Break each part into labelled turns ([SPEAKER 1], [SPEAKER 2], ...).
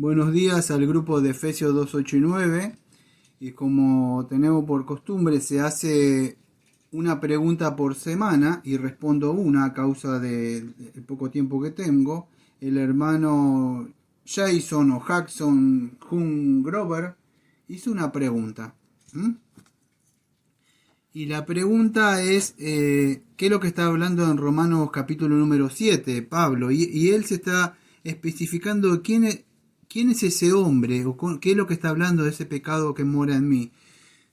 [SPEAKER 1] Buenos días al grupo de Efesios 2, 8 y 9. Y como tenemos por costumbre, se hace una pregunta por semana y respondo una a causa del poco tiempo que tengo. El hermano Jason o Jackson Jung Grover hizo una pregunta. Y la pregunta es, ¿qué es lo que está hablando en Romanos capítulo número 7, Pablo? Y él se está especificando quién es ese hombre, o qué es lo que está hablando de ese pecado que mora en mí.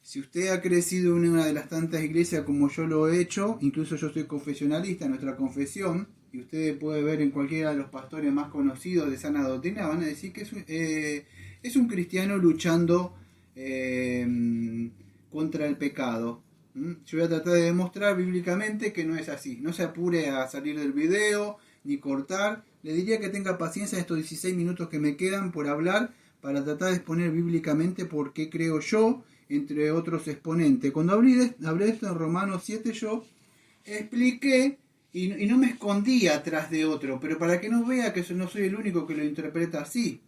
[SPEAKER 1] Si usted ha crecido en una de las tantas iglesias como yo lo he hecho, incluso yo soy confesionalista en nuestra confesión, y usted puede ver en cualquiera de los pastores más conocidos de sana doctrina, van a decir que es un cristiano luchando contra el pecado. Yo voy a tratar de demostrar bíblicamente que no es así. No se apure a salir del video ni cortar. Le diría que tenga paciencia en estos 16 minutos que me quedan por hablar para tratar de exponer bíblicamente por qué creo yo, entre otros exponentes. Cuando hablé de esto en Romanos 7 yo expliqué y no me escondí atrás de otro, pero para que no vea que no soy el único que lo interpreta así.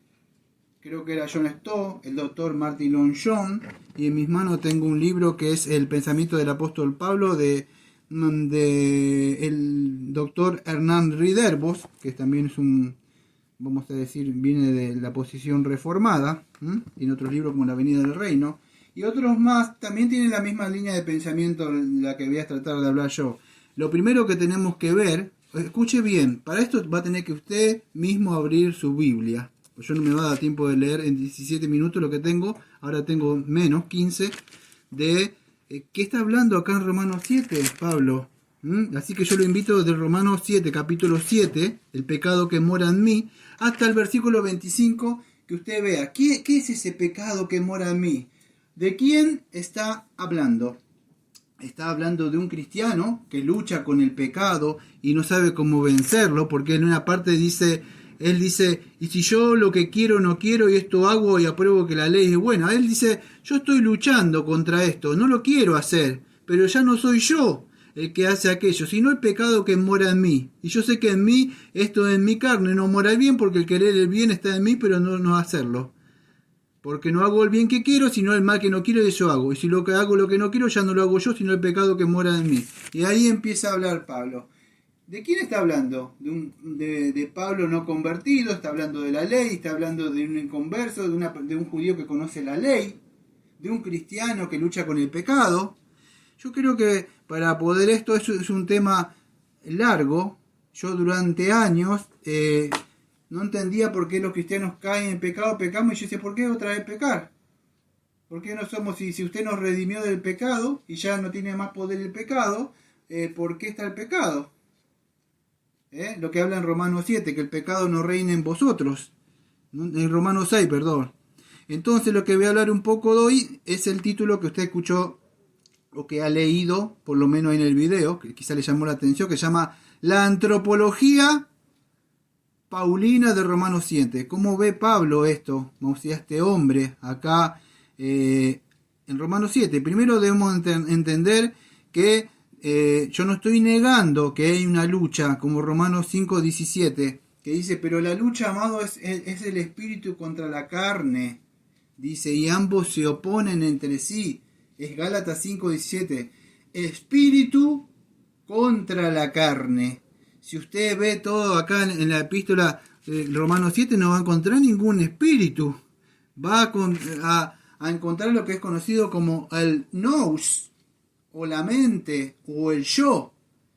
[SPEAKER 1] Creo que era John Stott, el doctor Martin Lloyd Jones, y en mis manos tengo un libro que es El pensamiento del apóstol Pablo de el doctor Hernán Riderbos, que también es vamos a decir, viene de la posición reformada, tiene otros libros como La Avenida del Reino, y otros más también tienen la misma línea de pensamiento la que voy a tratar de hablar yo. Lo primero que tenemos que ver, escuche bien, para esto va a tener que usted mismo abrir su Biblia. Yo no me va a dar tiempo de leer en 17 minutos lo que tengo, ahora tengo menos, 15, de ¿qué está hablando acá en Romanos 7, Pablo? Así que yo lo invito de Romanos 7, capítulo 7, el pecado que mora en mí, hasta el versículo 25, que usted vea, ¿qué es ese pecado que mora en mí? ¿De quién está hablando? Está hablando de un cristiano que lucha con el pecado y no sabe cómo vencerlo, porque en una parte él dice, y si yo lo que quiero no quiero y esto hago y apruebo que la ley es buena. Él dice, yo estoy luchando contra esto, no lo quiero hacer, pero ya no soy yo el que hace aquello, sino el pecado que mora en mí. Y yo sé que en mí, esto en mi carne no mora el bien, porque el querer el bien está en mí, pero no hacerlo. Porque no hago el bien que quiero, sino el mal que no quiero, y eso hago. Y si lo que hago lo que no quiero, ya no lo hago yo, sino el pecado que mora en mí. Y ahí empieza a hablar Pablo. ¿De quién está hablando? De Pablo no convertido, está hablando de la ley, está hablando de un inconverso, de un judío que conoce la ley, de un cristiano que lucha con el pecado. Yo creo que para poder esto es un tema largo. Yo durante años no entendía por qué los cristianos caen en pecado, pecamos, y yo decía, ¿por qué otra vez pecar? ¿Por qué no somos, si usted nos redimió del pecado y ya no tiene más poder el pecado, ¿por qué está el pecado? Lo que habla en Romanos 7, que el pecado no reina en vosotros. En Romanos 6, perdón. Entonces lo que voy a hablar un poco de hoy es el título que usted escuchó o que ha leído, por lo menos en el video, que quizá le llamó la atención, que se llama La antropología paulina de Romanos 7. ¿Cómo ve Pablo esto? O sea, este hombre acá en Romanos 7. Primero debemos entender que yo no estoy negando que hay una lucha, como Romanos 5:17, que dice, pero la lucha, amado, es el espíritu contra la carne. Dice, y ambos se oponen entre sí. Es Gálatas 5:17. Espíritu contra la carne. Si usted ve todo acá en la epístola de Romanos 7, no va a encontrar ningún espíritu. Va a encontrar lo que es conocido como el nous, o la mente, o el yo.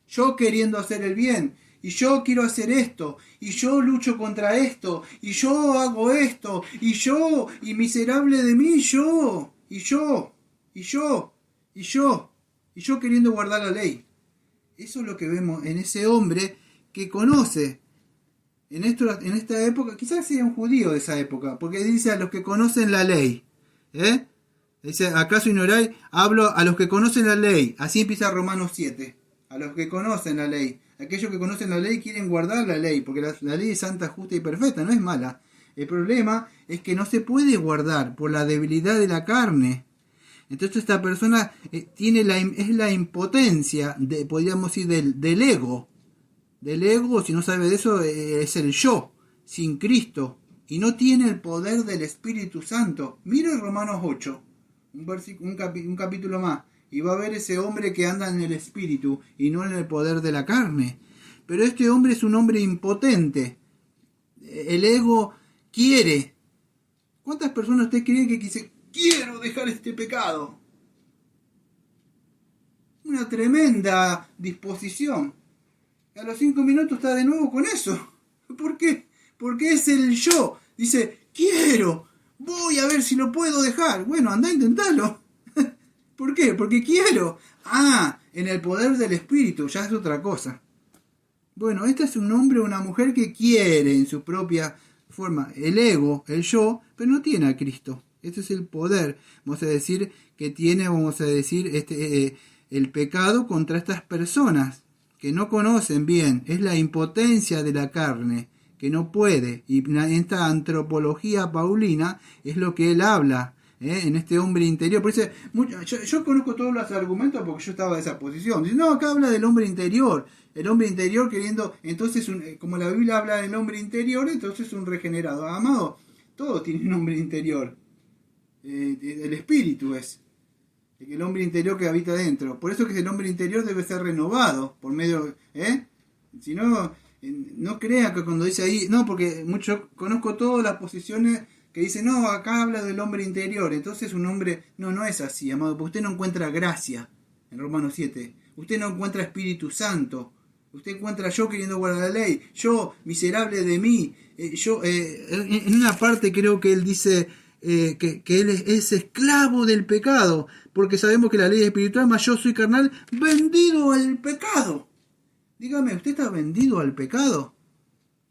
[SPEAKER 1] Yo queriendo hacer el bien, y yo quiero hacer esto, y yo lucho contra esto, y yo hago esto, y miserable de mí, yo queriendo guardar la ley. Eso es lo que vemos en ese hombre que conoce. En esta época, quizás sea un judío de esa época, porque dice a los que conocen la ley. Dice, ¿acaso ignoráis? Hablo a los que conocen la ley. Así empieza Romanos 7. A los que conocen la ley. Aquellos que conocen la ley quieren guardar la ley, porque la ley es santa, justa y perfecta, no es mala. El problema es que no se puede guardar por la debilidad de la carne. Entonces esta persona es la impotencia, podríamos decir, del ego. Del ego, si no sabe de eso, es el yo, sin Cristo. y no tiene el poder del Espíritu Santo. Mire Romanos 8, un capítulo más, y va a ver ese hombre que anda en el Espíritu y no en el poder de la carne. Pero este hombre es un hombre impotente. El ego quiere. ¿Cuántas personas usted cree que dice, quiero dejar este pecado? Una tremenda disposición. A los 5 minutos está de nuevo con eso. ¿Por qué? Porque es el yo. Dice, quiero, voy a ver si lo puedo dejar. Bueno, anda a intentarlo. ¿Por qué? Porque quiero. En el poder del Espíritu, ya es otra cosa. Bueno, este es un hombre o una mujer que quiere en su propia forma. El ego, el yo, pero no tiene a Cristo. Este es el poder, vamos a decir, que tiene, el pecado contra estas personas que no conocen bien. Es la impotencia de la carne, que no puede. Y en esta antropología paulina es lo que él habla, en este hombre interior. Por eso, yo conozco todos los argumentos porque yo estaba en esa posición. Dice, no, acá habla del hombre interior. El hombre interior queriendo, entonces, como la Biblia habla del hombre interior, entonces un regenerado. Amado, todos tienen un hombre interior. El espíritu es. El hombre interior que habita dentro. Por eso que el hombre interior debe ser renovado por medio, si no, no crea que cuando dice ahí, no, porque yo conozco todas las posiciones que dicen, no, acá habla del hombre interior, entonces un hombre, no es así, amado, porque usted no encuentra gracia en Romanos 7, usted no encuentra Espíritu Santo, usted encuentra yo queriendo guardar la ley, yo, miserable de mí, en una parte creo que él dice que él es esclavo del pecado, porque sabemos que la ley es espiritual, mas yo soy carnal, vendido al pecado. Dígame, ¿usted está vendido al pecado?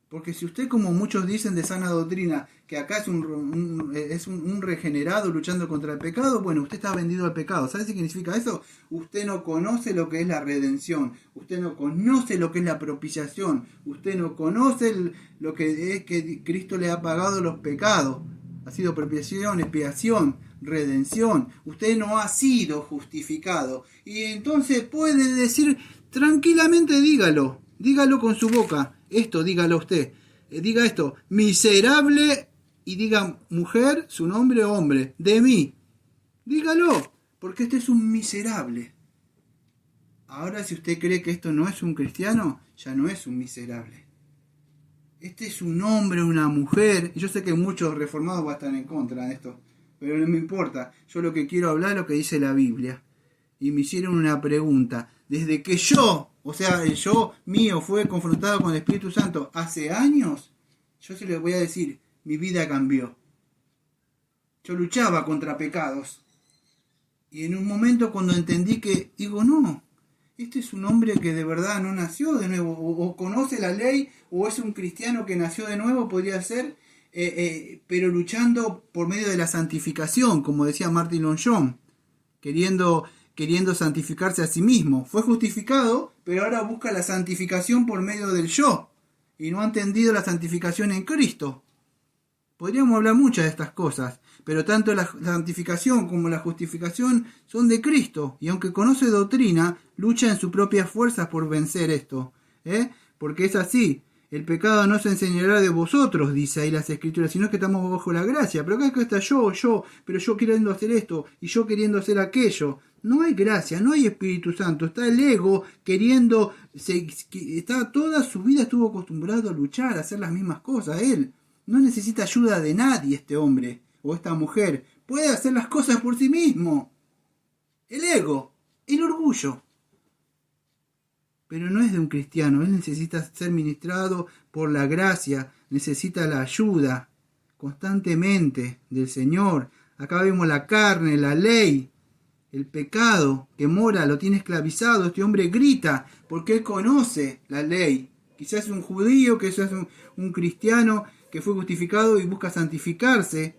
[SPEAKER 1] Porque si usted, como muchos dicen de sana doctrina, que acá es un regenerado luchando contra el pecado, bueno, usted está vendido al pecado. ¿Sabe qué significa eso? Usted no conoce lo que es la redención, usted no conoce lo que es la propiciación, usted no conoce lo que es que Cristo le ha pagado los pecados. Ha sido propiciación, expiación, redención. Usted no ha sido justificado. Y entonces puede decir tranquilamente, dígalo con su boca. Esto, dígalo usted. Diga esto, miserable, y diga mujer, su nombre o hombre, de mí. Dígalo, porque este es un miserable. Ahora, si usted cree que esto no es un cristiano, ya no es un miserable. Este es un hombre, una mujer. Yo sé que muchos reformados van a estar en contra de esto, pero no me importa. Yo lo que quiero hablar es lo que dice la Biblia. Y me hicieron una pregunta. Desde que yo, o sea, el yo mío fue confrontado con el Espíritu Santo hace años, yo se les voy a decir, mi vida cambió. Yo luchaba contra pecados. Y en un momento cuando entendí que, digo, no, este es un hombre que de verdad no nació de nuevo, o conoce la ley, o es un cristiano que nació de nuevo, podría ser, pero luchando por medio de la santificación, como decía Martin Lloyd Jones, queriendo santificarse a sí mismo. Fue justificado, pero ahora busca la santificación por medio del yo, y no ha entendido la santificación en Cristo. Podríamos hablar muchas de estas cosas, pero tanto la santificación como la justificación son de Cristo, y aunque conoce doctrina, lucha en sus propias fuerzas por vencer esto, porque es así. El pecado no se enseñará de vosotros, dice ahí las Escrituras, sino que estamos bajo la gracia. Pero acá está pero yo queriendo hacer esto y yo queriendo hacer aquello. No hay gracia, no hay Espíritu Santo, está el ego queriendo, toda su vida estuvo acostumbrado a luchar, a hacer las mismas cosas. Él no necesita ayuda de nadie, este hombre o esta mujer, puede hacer las cosas por sí mismo. El ego, el orgullo. Pero no es de un cristiano, él necesita ser ministrado por la gracia, necesita la ayuda constantemente del Señor. Acá vemos la carne, la ley, el pecado que mora, lo tiene esclavizado. Este hombre grita porque él conoce la ley. Quizás es un judío, quizás es un cristiano que fue justificado y busca santificarse,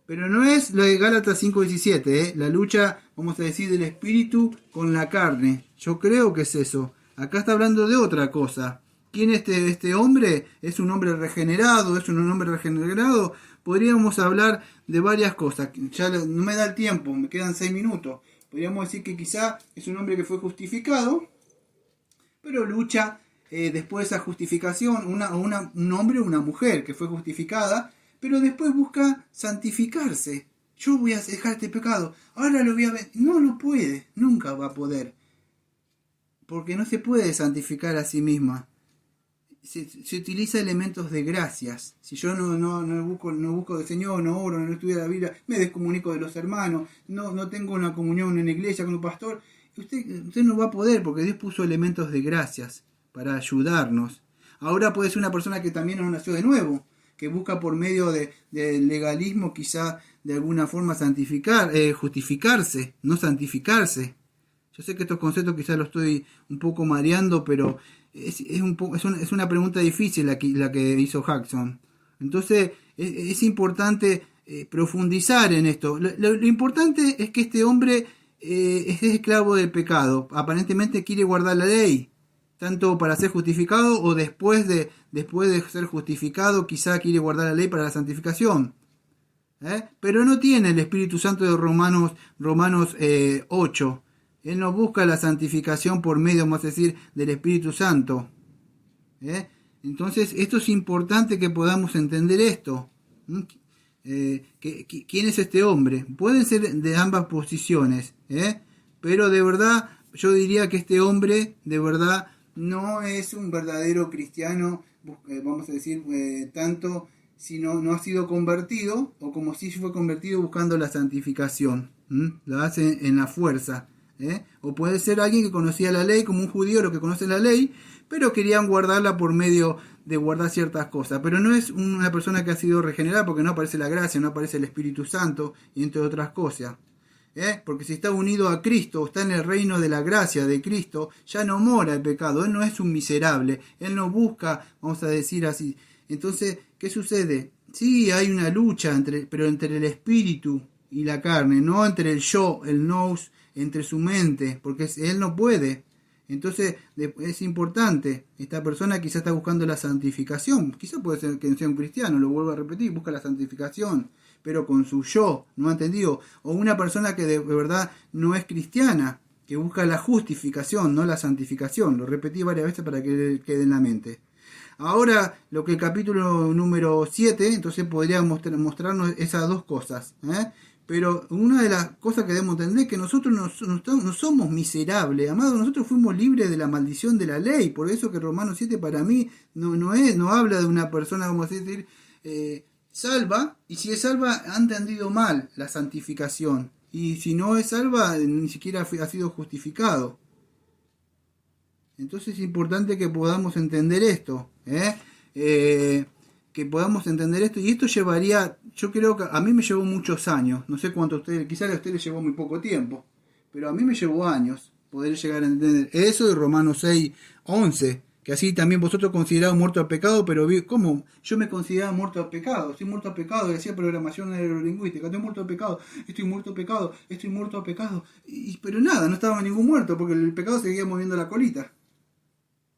[SPEAKER 1] pero no es lo de Gálatas 5:17, la lucha, vamos a decir, del espíritu con la carne. Yo creo que es eso. Acá está hablando de otra cosa. ¿Quién es este hombre? ¿Es un hombre regenerado? ¿Es un hombre regenerado? Podríamos hablar de varias cosas. Ya no me da el tiempo, me quedan 6 minutos. Podríamos decir que quizá es un hombre que fue justificado, pero lucha después de esa justificación, un hombre o una mujer que fue justificada, pero después busca santificarse. Yo voy a dejar este pecado, ahora lo voy a ver. No lo puede, nunca va a poder. Porque no se puede santificar a sí misma. Se utiliza elementos de gracias. Si yo no busco del Señor, no oro, no estudio la Biblia, me descomunico de los hermanos, no tengo una comunión en la iglesia con un pastor, usted no va a poder, porque Dios puso elementos de gracias para ayudarnos. Ahora puede ser una persona que también no nació de nuevo, que busca por medio del legalismo quizá de alguna forma justificarse, no santificarse. Yo sé que estos conceptos quizás los estoy un poco mareando, pero es una pregunta difícil la que hizo Jackson. Entonces es importante profundizar en esto. Lo importante es que este hombre es esclavo del pecado. Aparentemente quiere guardar la ley, tanto para ser justificado o después de ser justificado, quizá quiere guardar la ley para la santificación. Pero no tiene el Espíritu Santo de Romanos 8. Él no busca la santificación por medio, vamos a decir, del Espíritu Santo. Entonces, esto es importante que podamos entender esto. ¿Quién es este hombre? Pueden ser de ambas posiciones, pero de verdad, yo diría que este hombre, de verdad, no es un verdadero cristiano, vamos a decir, tanto si no ha sido convertido, o como si fue convertido buscando la santificación. Lo hace en la fuerza. O puede ser alguien que conocía la ley, como un judío, lo que conoce la ley, pero querían guardarla por medio de guardar ciertas cosas. Pero no es una persona que ha sido regenerada, porque no aparece la gracia, no aparece el Espíritu Santo, y entre otras cosas. Porque si está unido a Cristo, está en el reino de la gracia de Cristo, ya no mora el pecado. Él no es un miserable, él no busca, vamos a decir así. Entonces, ¿qué sucede? Sí, hay una lucha, pero entre el espíritu y la carne, no entre el yo, el nous, entre su mente, porque él no puede. Entonces es importante, esta persona quizá está buscando la santificación, quizá puede ser que sea un cristiano, lo vuelvo a repetir, busca la santificación, pero con su yo, no ha entendido, o una persona que de verdad no es cristiana, que busca la justificación, no la santificación, lo repetí varias veces para que quede en la mente. Ahora, lo que el capítulo número 7, entonces podría mostrarnos esas dos cosas, Pero una de las cosas que debemos entender es que nosotros no somos miserables, amados, nosotros fuimos libres de la maldición de la ley. Por eso que Romanos 7 para mí no habla de una persona, como decir, salva, y si es salva ha entendido mal la santificación. Y si no es salva, ni siquiera ha sido justificado. Entonces es importante que podamos entender esto, que podamos entender esto, y esto llevaría, yo creo que a mí me llevó muchos años, no sé cuánto a ustedes, quizás a ustedes les llevó muy poco tiempo, pero a mí me llevó años poder llegar a entender eso de Romanos 6:11, que así también vosotros considerados muertos al pecado, pero ¿cómo? Yo me consideraba muerto al pecado, estoy muerto al pecado, y hacía programación neurolingüística, estoy muerto al pecado, estoy muerto al pecado, estoy muerto al pecado, pero nada, no estaba ningún muerto, porque el pecado seguía moviendo la colita.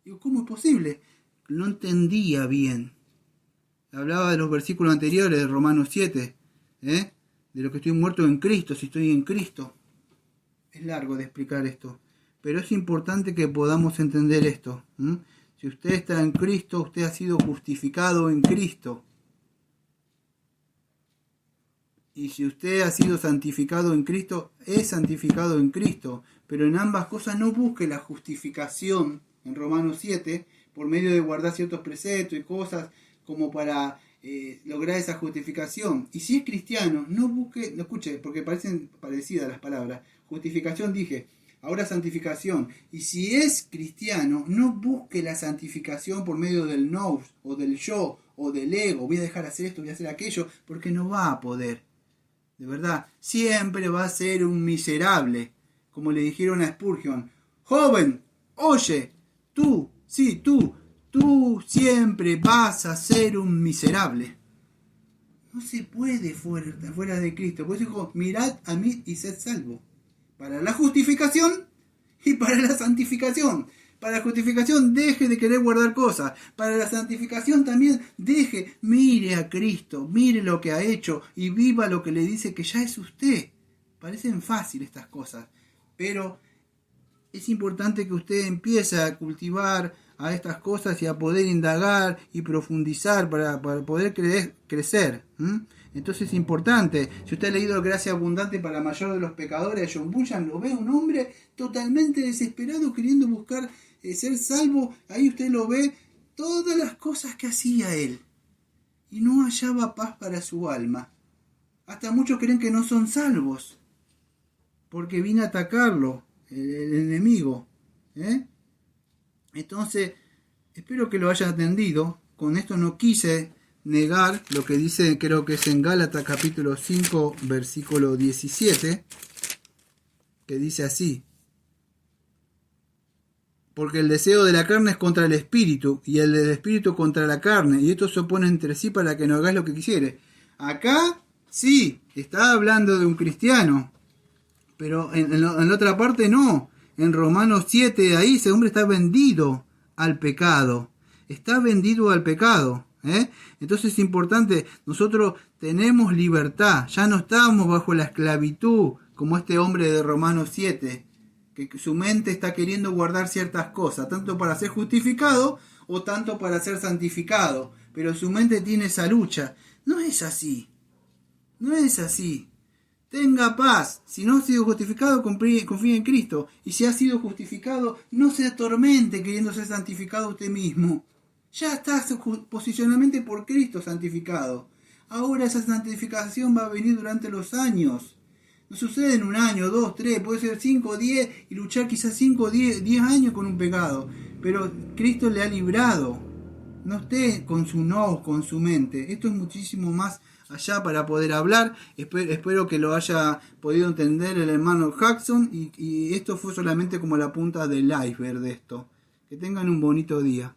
[SPEAKER 1] Digo, ¿cómo es posible? No entendía bien. Hablaba de los versículos anteriores de Romanos 7, de lo que estoy muerto en Cristo, si estoy en Cristo. Es largo de explicar esto, pero es importante que podamos entender esto. Si usted está en Cristo, usted ha sido justificado en Cristo. Y si usted ha sido santificado en Cristo, es santificado en Cristo. Pero en ambas cosas no busque la justificación en Romanos 7 por medio de guardar ciertos preceptos y cosas como para lograr esa justificación. Y si es cristiano, no busque, no escuche, porque parecen parecidas las palabras. Justificación dije, ahora santificación. Y si es cristiano, no busque la santificación por medio del nous, o del yo, o del ego. Voy a dejar hacer esto, voy a hacer aquello, porque no va a poder. De verdad, siempre va a ser un miserable. Como le dijeron a Spurgeon, joven, oye, tú siempre vas a ser un miserable. No se puede fuera de Cristo. Por eso dijo, mirad a mí y sed salvo. Para la justificación y para la santificación. Para la justificación deje de querer guardar cosas. Para la santificación también mire a Cristo, mire lo que ha hecho y viva lo que le dice que ya es usted. Parecen fáciles estas cosas, pero es importante que usted empiece a cultivar, a estas cosas y a poder indagar y profundizar para poder crecer. Entonces es importante. Si usted ha leído Gracia Abundante para la Mayor de los Pecadores de John Bunyan, lo ve un hombre totalmente desesperado queriendo buscar ser salvo. Ahí usted lo ve, todas las cosas que hacía él, y no hallaba paz para su alma. Hasta muchos creen que no son salvos porque vino a atacarlo el enemigo. Entonces, espero que lo haya atendido. Con esto no quise negar lo que dice, creo que es en Gálatas capítulo 5, versículo 17, que dice así: porque el deseo de la carne es contra el espíritu, y el del espíritu contra la carne, y estos se oponen entre sí para que no hagáis lo que quisiere. Acá, sí, está hablando de un cristiano, pero en la otra parte no. En Romanos 7, ahí ese hombre está vendido al pecado. Está vendido al pecado. Entonces es importante, nosotros tenemos libertad, ya no estamos bajo la esclavitud, como este hombre de Romanos 7, que su mente está queriendo guardar ciertas cosas, tanto para ser justificado o tanto para ser santificado, pero su mente tiene esa lucha. No es así, no es así. Tenga paz. Si no ha sido justificado, confíe en Cristo. Y si ha sido justificado, no se atormente queriendo ser santificado usted mismo. Ya está posicionalmente por Cristo santificado. Ahora esa santificación va a venir durante los años. No sucede en un año, 2, 3, puede ser 5, 10 y luchar quizás 5, 10 años con un pecado. Pero Cristo le ha librado. No esté con su no, con su mente. Esto es muchísimo más allá para poder hablar. Espero que lo haya podido entender el hermano Jackson, y esto fue solamente como la punta del iceberg de esto. Que tengan un bonito día.